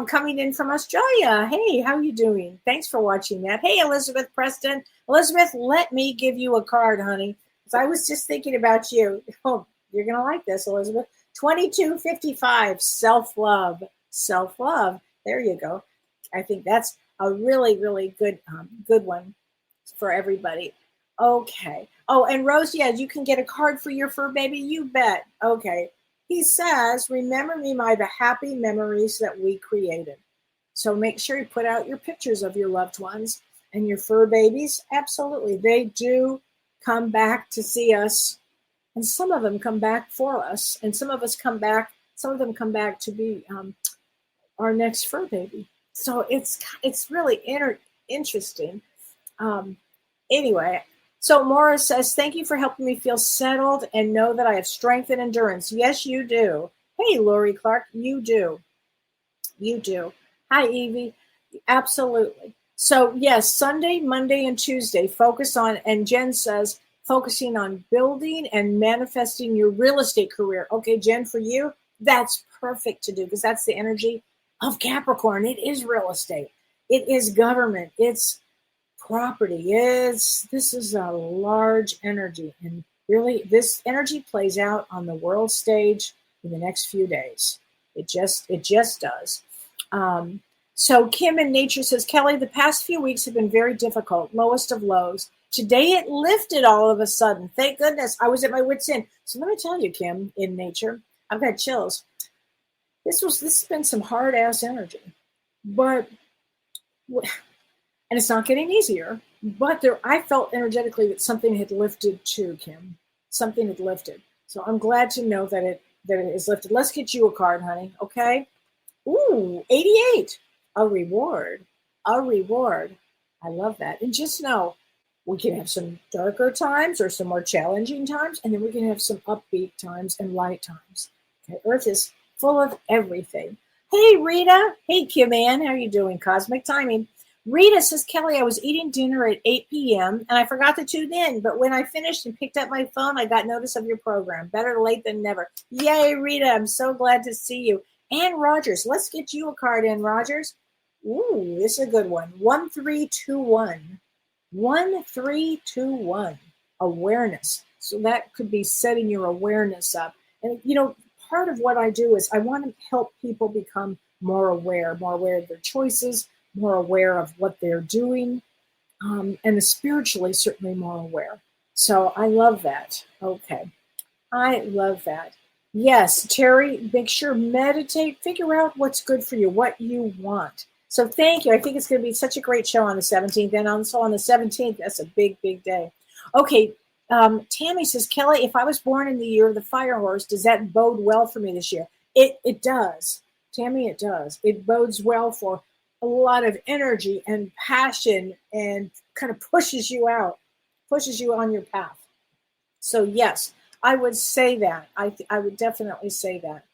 coming in from Australia. Hey, how you doing? Thanks for watching that. Hey, Elizabeth Preston. Elizabeth, let me give you a card, honey. Because I was just thinking about you. Oh, you're going to like this, Elizabeth. 2255, self-love. Self-love. There you go. I think that's a really, really good one for everybody. Okay. Oh, and Rose, yeah, you can get a card for your fur baby. You bet. Okay. He says, remember me by the happy memories that we created. So make sure you put out your pictures of your loved ones and your fur babies. Absolutely. They do come back to see us. And some of them come back for us. And some of them come back to be our next fur baby. So it's really interesting. Anyway, so Morris says, thank you for helping me feel settled and know that I have strength and endurance. Yes, you do. Hey, Lori Clark, you do. You do. Hi, Evie. Absolutely. So yes, Sunday, Monday, and Tuesday, focus on, and Jen says, focusing on building and manifesting your real estate career. Okay, Jen, for you, that's perfect to do because that's the energy of Capricorn. It is real estate. It is government. It's property. This is a large energy. And really, this energy plays out on the world stage in the next few days. It just does. So Kim in Nature says, Kelly, the past few weeks have been very difficult, lowest of lows. Today it lifted all of a sudden. Thank goodness. I was at my wit's end. So let me tell you, Kim in Nature, I've got chills. This has been some hard ass energy, and it's not getting easier. But I felt energetically that something had lifted too, Kim. Something had lifted. So I'm glad to know that it is lifted. Let's get you a card, honey. Okay. Ooh, 88. A reward. A reward. I love that. And just know, we can have some darker times or some more challenging times, and then we can have some upbeat times and light times. Okay, Earth is full of everything. Hey, Rita. Hey, Kim Ann. How are you doing? Cosmic timing. Rita says, Kelly, I was eating dinner at 8 p.m. and I forgot to tune in, but when I finished and picked up my phone, I got notice of your program. Better late than never. Yay, Rita. I'm so glad to see you. Ann Rogers. Let's get you a card, Ann Rogers. Ooh, this is a good one. 1321. 1321. Awareness. So that could be setting your awareness up. And, part of what I do is I want to help people become more aware of their choices, more aware of what they're doing, and spiritually certainly more aware. So I love that. Okay. I love that. Yes, Terry, make sure, meditate, figure out what's good for you, what you want. So thank you. I think it's going to be such a great show on the 17th. And also on the 17th, that's a big, big day. Okay, Tammy says, Kelly, if I was born in the year of the fire horse, does that bode well for me this year? It does. Tammy, it does. It bodes well for a lot of energy and passion and kind of pushes you on your path. So yes, I would say that. I would definitely say that.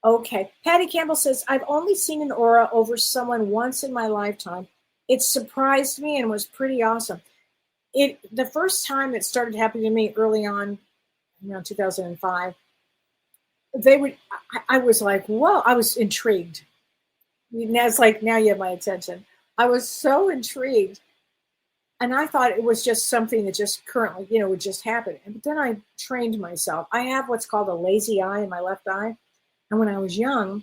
Okay. Patty Campbell says, I've only seen an aura over someone once in my lifetime. It surprised me and was pretty awesome. The first time it started happening to me early on, 2005, I was like, whoa, I was intrigued. Now it's like, now you have my attention. I was so intrigued. And I thought it was just something that just currently, would just happen. But then I trained myself. I have what's called a lazy eye in my left eye. And when I was young,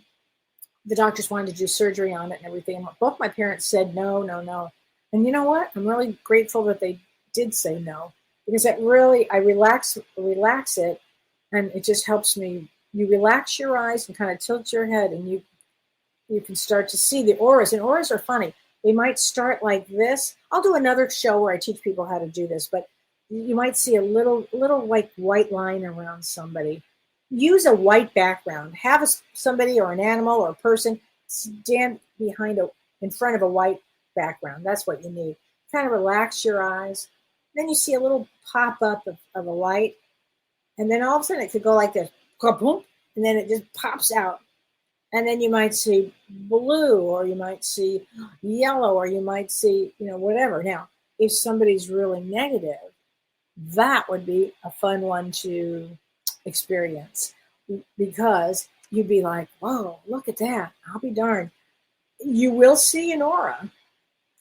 the doctors wanted to do surgery on it and everything. Both my parents said no, no, no. And you know what? I'm really grateful that they did say no, because it really, I relax it, and it just helps me. You relax your eyes and kind of tilt your head, and you can start to see the auras. And auras are funny. They might start like this. I'll do another show where I teach people how to do this, but you might see a little like white line around somebody. Use a white background. Have somebody or an animal or a person stand in front of a white background. That's what you need. Kind of relax your eyes. Then you see a little pop up of a light, and then all of a sudden it could go like this, and then it just pops out. And then you might see blue, or you might see yellow, or you might see, whatever. Now, if somebody's really negative, that would be a fun one to experience, because you'd be like, whoa, look at that. I'll be darned. You will see an aura.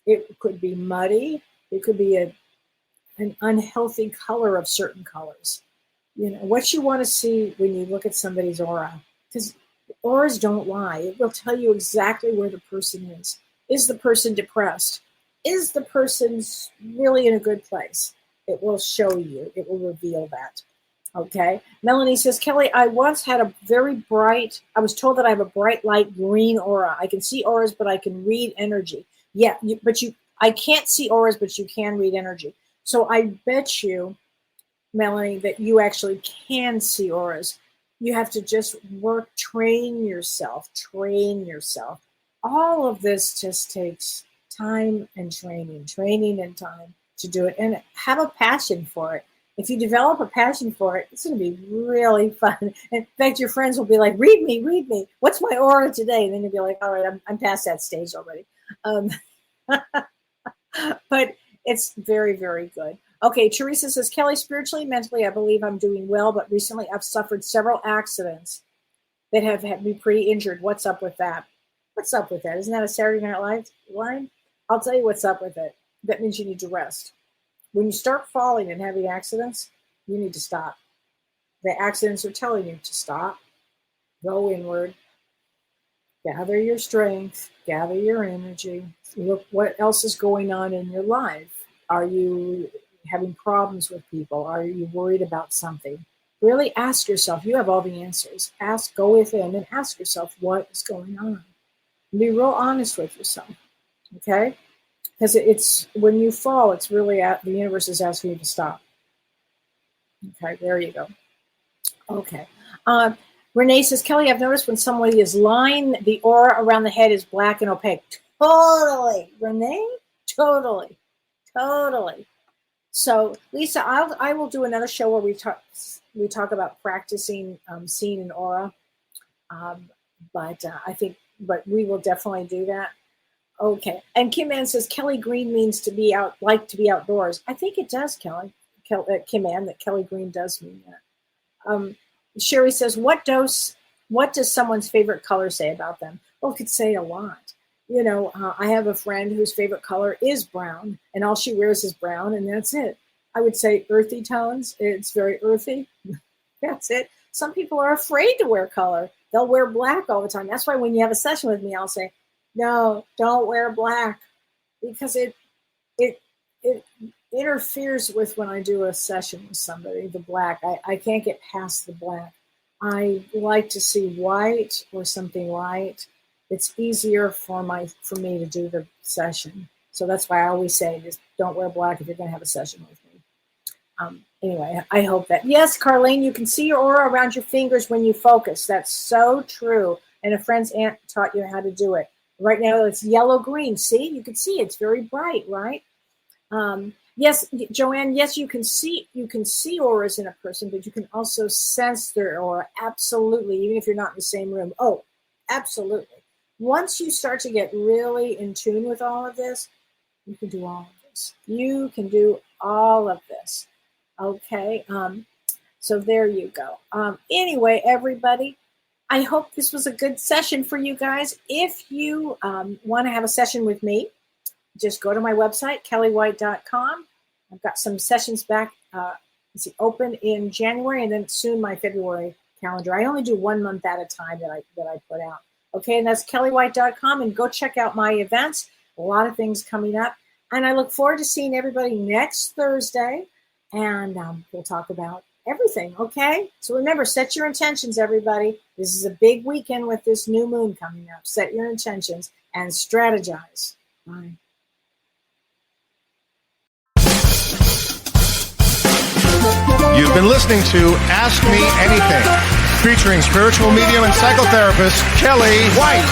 It could be muddy. It could be an unhealthy color of certain colors. What you want to see when you look at somebody's aura, because auras don't lie. It will tell you exactly where the person is. Is the person depressed? Is the person really in a good place? It will show you. It will reveal that. Okay. Melanie says, Kelly, I once had I was told that I have a bright light green aura. I can see auras, but I can read energy. Yeah, I can't see auras, but you can read energy. So I bet you, Melanie, that you actually can see auras. You have to just train yourself. All of this just takes time and training and time to do it, and have a passion for it. If you develop a passion for it, it's going to be really fun. In fact, your friends will be like, read me. What's my aura today? And then you'll be like, all right, I'm past that stage already. But it's very, very good. Okay, Teresa says, Kelly, spiritually, mentally, I believe I'm doing well, but recently I've suffered several accidents that have had me pretty injured. What's up with that? Isn't that a Saturday Night Live line? I'll tell you what's up with it. That means you need to rest. When you start falling and having accidents, you need to stop. The accidents are telling you to stop, go inward, gather your strength, gather your energy, look what else is going on in your life. Are you having problems with people? Are you worried about something? Really ask yourself. You have all the answers. Go within and ask yourself what is going on. Be real honest with yourself, okay? Because it's when you fall, it's really the universe is asking you to stop. Okay, there you go. Okay. Renee says, Kelly, I've noticed when somebody is lying, the aura around the head is black and opaque. Totally, Renee. Totally. So, Lisa, I will do another show where we talk about practicing seeing an aura. But we will definitely do that. Okay. And Kim Ann says, Kelly Green means to be outdoors. I think it does, Kim Ann, that Kelly Green does mean that. Sherry says, what does someone's favorite color say about them? Well, it could say a lot. I have a friend whose favorite color is brown, and all she wears is brown, and that's it. I would say earthy tones. It's very earthy. That's it. Some people are afraid to wear color. They'll wear black all the time. That's why when you have a session with me, I'll say, no, don't wear black, because it interferes with when I do a session with somebody, the black. I can't get past the black. I like to see white or something light. It's easier for me to do the session. So that's why I always say, just don't wear black if you're going to have a session with me. Anyway, I hope that. Yes, Carlene, you can see your aura around your fingers when you focus. That's so true. And a friend's aunt taught you how to do it. Right now it's yellow-green. See, you can see it's very bright, right? Yes, Joanne, yes, you can see auras in a person, but you can also sense their aura. Absolutely, even if you're not in the same room. Oh, absolutely. Once you start to get really in tune with all of this, you can do all of this. You can do all of this. Okay. So there you go. Anyway, everybody, I hope this was a good session for you guys. If you want to have a session with me, just go to my website, kellywhite.com. I've got some sessions back open in January, and then soon my February calendar. I only do 1 month at a time that I put out. Okay, and that's kellywhite.com, and go check out my events. A lot of things coming up. And I look forward to seeing everybody next Thursday, and we'll talk about everything, okay? So remember, set your intentions, everybody. This is a big weekend with this new moon coming up. Set your intentions and strategize. Bye. You've been listening to Ask Me Anything, featuring spiritual medium and psychotherapist Kelly White.